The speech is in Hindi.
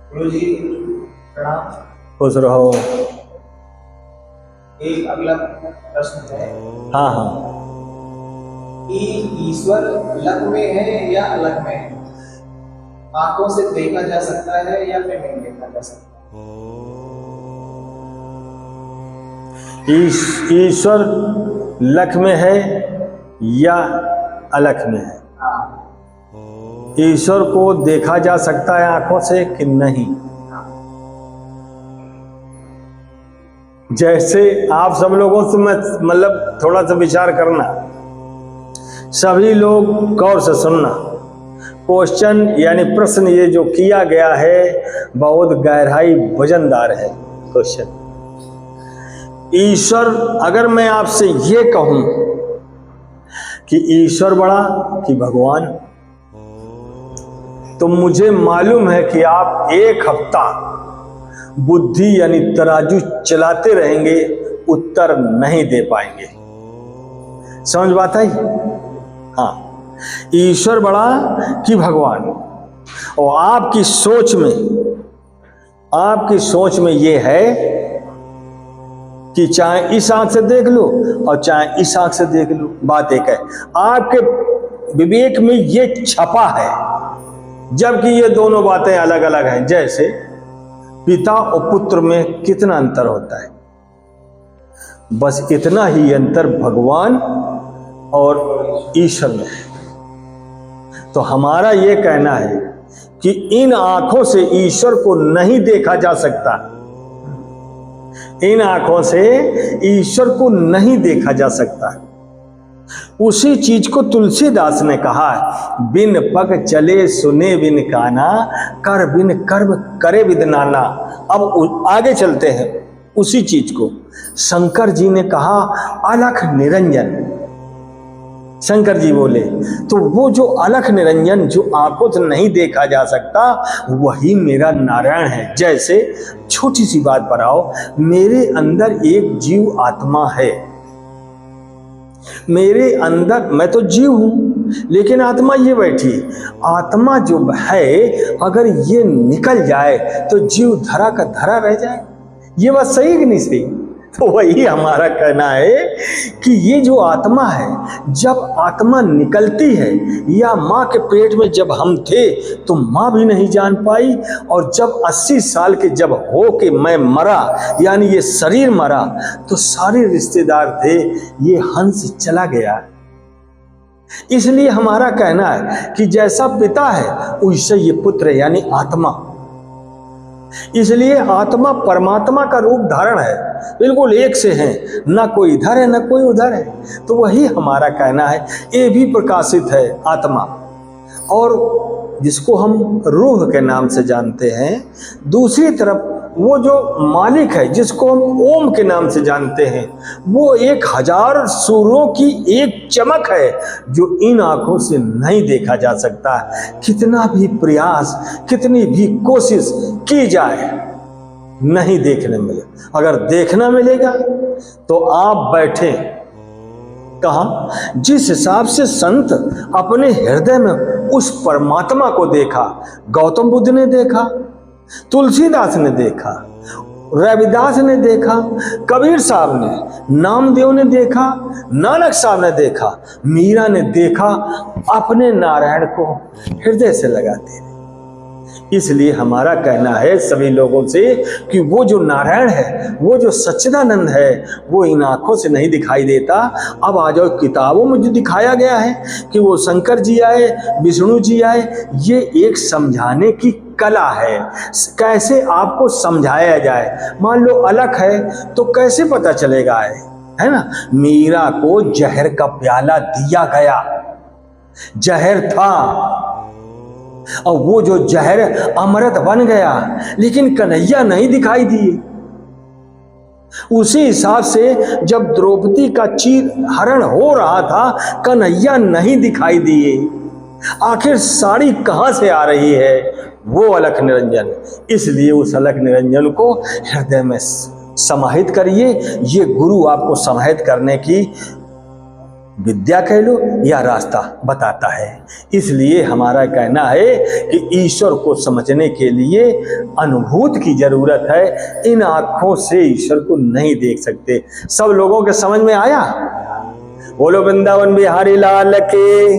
गुरु जी प्रणाम। खुश रहो। एक अगला प्रश्न है हाँ हाँ। कि ईश्वर लग में है या अलग में है? आंखों से देखा जा सकता है या फिर नहीं देखा जा सकता? ईश्वर लख में है या अलख में है? ईश्वर को देखा जा सकता है आंखों से कि नहीं? जैसे आप सब लोगों से मैं मतलब थोड़ा सा विचार करना, सभी लोग गौर से सुनना। क्वेश्चन यानी प्रश्न ये जो किया गया है बहुत गहराई वजनदार है क्वेश्चन। ईश्वर, अगर मैं आपसे ये कहूं कि ईश्वर बड़ा कि भगवान, तो मुझे मालूम है कि आप एक हफ्ता बुद्धि यानी तराजू चलाते रहेंगे, उत्तर नहीं दे पाएंगे। समझ बात आई? हाँ, ईश्वर बड़ा कि भगवान। और आपकी सोच में ये है कि चाहे इस आंख से देख लो और चाहे इस आंख से देख लो, बात एक है। आपके विवेक में ये छपा है, जबकि ये दोनों बातें अलग अलग हैं। जैसे पिता और पुत्र में कितना अंतर होता है, बस इतना ही अंतर भगवान और ईश्वर में है। तो हमारा ये कहना है कि इन आंखों से ईश्वर को नहीं देखा जा सकता, इन आंखों से ईश्वर को नहीं देखा जा सकता। उसी चीज को तुलसीदास ने कहा, बिन पग चले सुने बिन काना, कर बिन कर्म करे बिद नाना। अब आगे चलते हैं उसी चीज को। शंकर जी ने कहा अलख निरंजन। शंकर जी बोले तो वो जो अलख निरंजन, जो आंखों से नहीं देखा जा सकता, वही मेरा नारायण है। जैसे छोटी सी बात पर आओ, मेरे अंदर एक जीव आत्मा है, मेरे अंदर, मैं तो जीव हूं लेकिन आत्मा ये बैठी। आत्मा जो है अगर ये निकल जाए तो जीव धरा का धरा रह जाए। ये बात सही कि नहीं सही? तो वही हमारा कहना है कि ये जो आत्मा है, जब आत्मा निकलती है, या माँ के पेट में जब हम थे तो माँ भी नहीं जान पाई, और जब 80 साल के जब हो के मैं मरा, यानी ये शरीर मरा, तो सारे रिश्तेदार थे, ये हंस चला गया। इसलिए हमारा कहना है कि जैसा पिता है वैसे ये पुत्र है, यानी आत्मा। इसलिए आत्मा परमात्मा का रूप धारण है, बिल्कुल एक से हैं, ना कोई इधर है ना कोई उधर है। तो वही हमारा कहना है, ये भी प्रकाशित है आत्मा, और जिसको हम रूह के नाम से जानते हैं। दूसरी तरफ वो जो मालिक है, जिसको हम ओम के नाम से जानते हैं, वो 1000 सूर्यों की एक चमक है, जो इन आंखों से नहीं देखा जा सकता। कितना भी प्रयास, कितनी भी कोशिश की जाए, नहीं देखने मिले। अगर देखना मिलेगा तो आप बैठे कहां? जिस हिसाब से संत अपने हृदय में उस परमात्मा को देखा, गौतम बुद्ध ने देखा, तुलसीदास ने देखा, रविदास ने देखा, कबीर साहब ने, नामदेव ने देखा, नानक साहब ने देखा, मीरा ने देखा, अपने नारायण को हृदय से लगाते। इसलिए हमारा कहना है सभी लोगों से कि वो जो नारायण है, वो जो सच्चिदानंद है, वो इन आंखों से नहीं दिखाई देता। अब आ जाओ किताबों में जो दिखाया गया है कि वो शंकर जी आए, विष्णु जी आए, ये एक समझाने की कला है। कैसे आपको समझाया जाए? मान लो अलख है तो कैसे पता चलेगा? है ना, मीरा को जहर का प्याला दिया गया, जहर था, और वो जो जहर अमृत बन गया, लेकिन कन्हैया नहीं दिखाई दिए। उसी हिसाब से जब द्रौपदी का चीर हरण हो रहा था, कन्हैया नहीं दिखाई दिए। आखिर साड़ी कहां से आ रही है? वो अलख निरंजन। इसलिए उस अलख निरंजन को हृदय में समाहित करिए। ये गुरु आपको समाहित करने की विद्या कह लो या रास्ता बताता है। इसलिए हमारा कहना है कि ईश्वर को समझने के लिए अनुभूति की जरूरत है। इन आंखों से ईश्वर को नहीं देख सकते। सब लोगों के समझ में आया? बोलो वृंदावन बिहारी लाल के।